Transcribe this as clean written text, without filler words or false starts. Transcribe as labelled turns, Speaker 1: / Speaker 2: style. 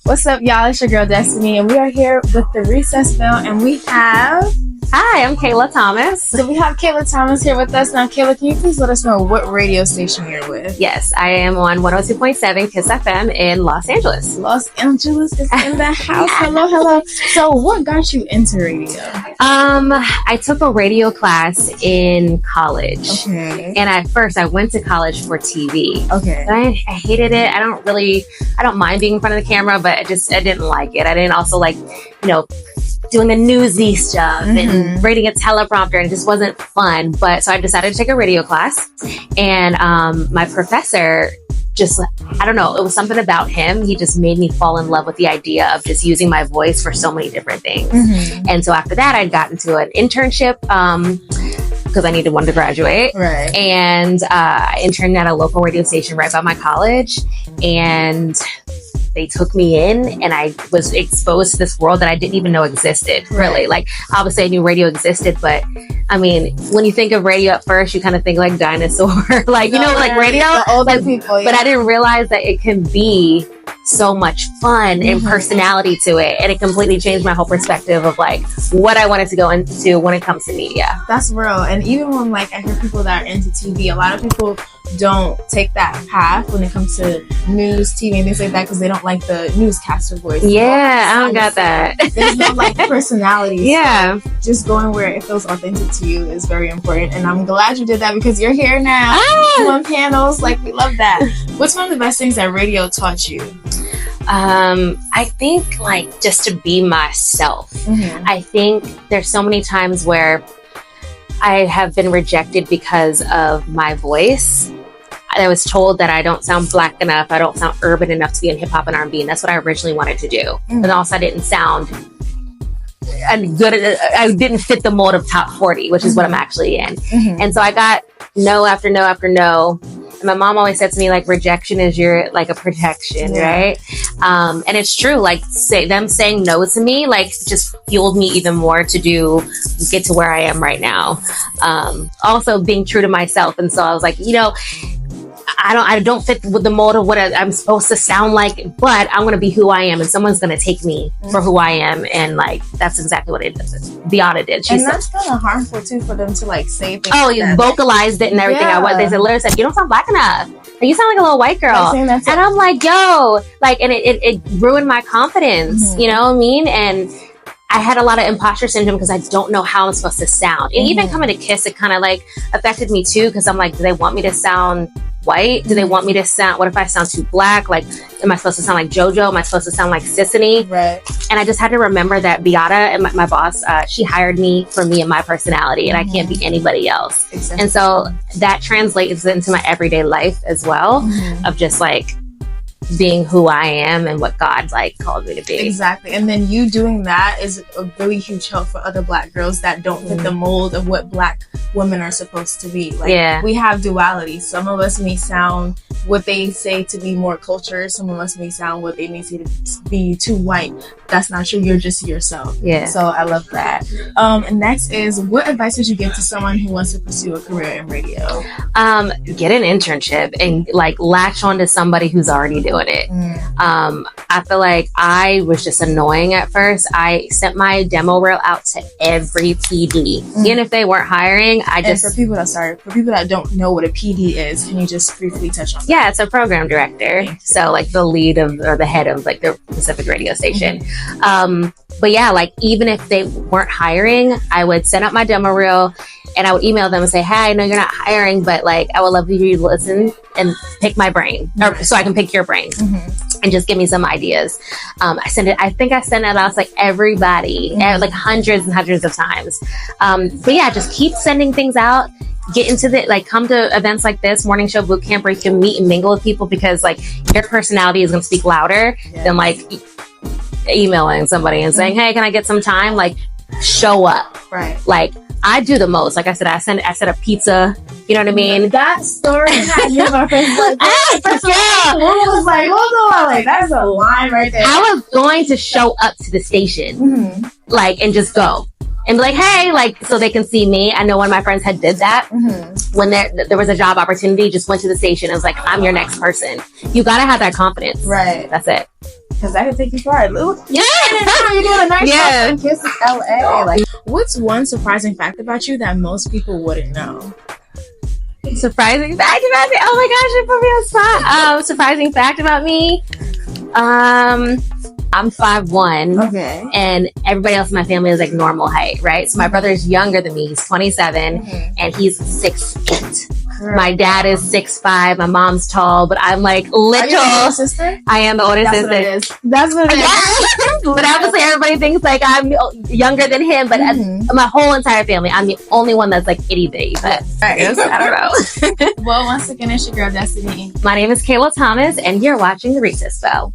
Speaker 1: What's up, y'all? It's your girl Destiny, and we are here with the Recess Bell, and we have...
Speaker 2: Hi, I'm Kayla Thomas.
Speaker 1: So we have Kayla Thomas here with us. Now, Kayla, can you please let us know what radio station you're with?
Speaker 2: Yes, I am on 102.7 KISS FM in Los Angeles.
Speaker 1: Los Angeles is in the house. Hello. So what got you into radio?
Speaker 2: I took a radio class in college.
Speaker 1: Okay.
Speaker 2: And at first I went to college for TV.
Speaker 1: Okay.
Speaker 2: But I hated it. I don't mind being in front of the camera, but I didn't like it. I didn't also like, doing the newsy stuff and reading a teleprompter, and it just wasn't fun. But so I decided to take a radio class, and my professor just, I don't know, it was something about him. He just made me fall in love with the idea of just using my voice for so many different things. And so after that, I'd gotten to an internship because I needed one to graduate.
Speaker 1: Right.
Speaker 2: And I interned at a local radio station right by my college, and they took me in, and I was exposed to this world that I didn't even know existed, really. Like, obviously I knew radio existed, but I mean, when you think of radio at first, you kind of think like dinosaur, like, like radio.
Speaker 1: The older people,
Speaker 2: But I didn't realize that it can be so much fun and personality to it. And it completely changed my whole perspective of like what I wanted to go into when it comes to media.
Speaker 1: That's real. And even when like I hear people that are into TV, a lot of people don't take that path when it comes to news, TV, and things like that, because they don't like the newscaster voice.
Speaker 2: Yeah, I don't got that.
Speaker 1: There's no like personality.
Speaker 2: Yeah.
Speaker 1: So just going where it feels authentic to you is very important. And I'm glad you did that, because you're here now doing panels. Like, we love that. What's one of the best things that radio taught you?
Speaker 2: I think like just to be myself. I think there's so many times where I have been rejected because of my voice. I was told that I don't sound black enough, I don't sound urban enough to be in hip hop and R&B, and that's what I originally wanted to do. And also I didn't sound good. I didn't fit the mold of top 40, which is what I'm actually in. And so I got no after no after no. And my mom always said to me, like, rejection is your, like, a protection, right? And it's true. Like, them saying no to me, like, just fueled me even more to get to where I am right now. Also being true to myself. And so I was like, I don't fit with the mold of what I'm supposed to sound like, but I'm going to be who I am, and someone's going to take me for who I am. And like, that's exactly what Beata did.
Speaker 1: And that's kind of harmful too, for them to like say things.
Speaker 2: Oh, you vocalized it and everything. They literally said, you don't sound black enough. You sound like a little white girl. And I'm like, yo, like, and it ruined my confidence. You know what I mean? And I had a lot of imposter syndrome because I don't know how I'm supposed to sound. And even coming to KISS, it kind of like affected me too, because I'm like, do they want me to sound white? Do they want me to sound, what if I sound too black? Like, am I supposed to sound like JoJo? Am I supposed to sound like Destany?
Speaker 1: Right.
Speaker 2: And I just had to remember that Beata, and my boss, she hired me for me and my personality, and I can't be anybody else.
Speaker 1: Exactly.
Speaker 2: And so that translates into my everyday life as well, of just like being who I am and what God like called me to be.
Speaker 1: Exactly. And then you doing that is a really huge help for other black girls that don't fit the mold of what black women are supposed to be. Like, we have duality. Some of us may sound what they say to be more cultured. Some of us may sound what they may say to be too white. That's not true. You're just yourself.
Speaker 2: Yeah.
Speaker 1: So I love that. And next is, what advice would you give to someone who wants to pursue a career in radio?
Speaker 2: Get an internship and like latch on to somebody who's already doing it. I feel like I was just annoying at first. I sent my demo reel out to every PD, even if they weren't hiring.
Speaker 1: And for people that don't know what a PD is, can you just briefly touch on that?
Speaker 2: Yeah, it's a program director. So like the lead of, or the head of like the Pacific radio station. But yeah, like even if they weren't hiring, I would send out my demo reel and I would email them and say, hey, I know you're not hiring, but like, I would love for you to listen and pick my brain, or so I can pick your brain and just give me some ideas. I think I sent it out to like everybody, like hundreds and hundreds of times. But yeah, just keep sending things out. Get into come to events like this, morning show boot camp, where you can meet and mingle with people, because like your personality is going to speak louder than like emailing somebody and saying, hey, can I get some time? Like, show up.
Speaker 1: Right.
Speaker 2: Like, I do the most. Like I said, I sent a pizza. You know what I mean?
Speaker 1: That story had you on Facebook. Was like, hold on, like that's a line right there.
Speaker 2: I was going to show up to the station, like, and just go and be like, hey, like, so they can see me. I know one of my friends did that when there was a job opportunity. Just went to the station and was like, I'm your next person. You gotta have that confidence.
Speaker 1: Right.
Speaker 2: That's it.
Speaker 1: because I can take you far.
Speaker 2: Yeah.
Speaker 1: You're doing a nice
Speaker 2: Yeah.
Speaker 1: Kiss LA. Like, what's one surprising fact about you that most people wouldn't know?
Speaker 2: Surprising fact about me? Oh my gosh, you put me on spot. Surprising fact about me? I'm 5'1".
Speaker 1: Okay.
Speaker 2: And everybody else in my family is like normal height, right? So my brother's younger than me. He's 27 and he's 6'8". My dad is 6'5". My mom's tall, but I'm like little.
Speaker 1: Are you the older sister?
Speaker 2: I am the older sister.
Speaker 1: What it is. That's what it is.
Speaker 2: But obviously everybody thinks like I'm younger than him, but my whole entire family, I'm the only one that's like itty bitty. But I don't know.
Speaker 1: Well, once again, it's your girl Destiny.
Speaker 2: My name is Kayla Thomas, and you're watching The Recess Bell.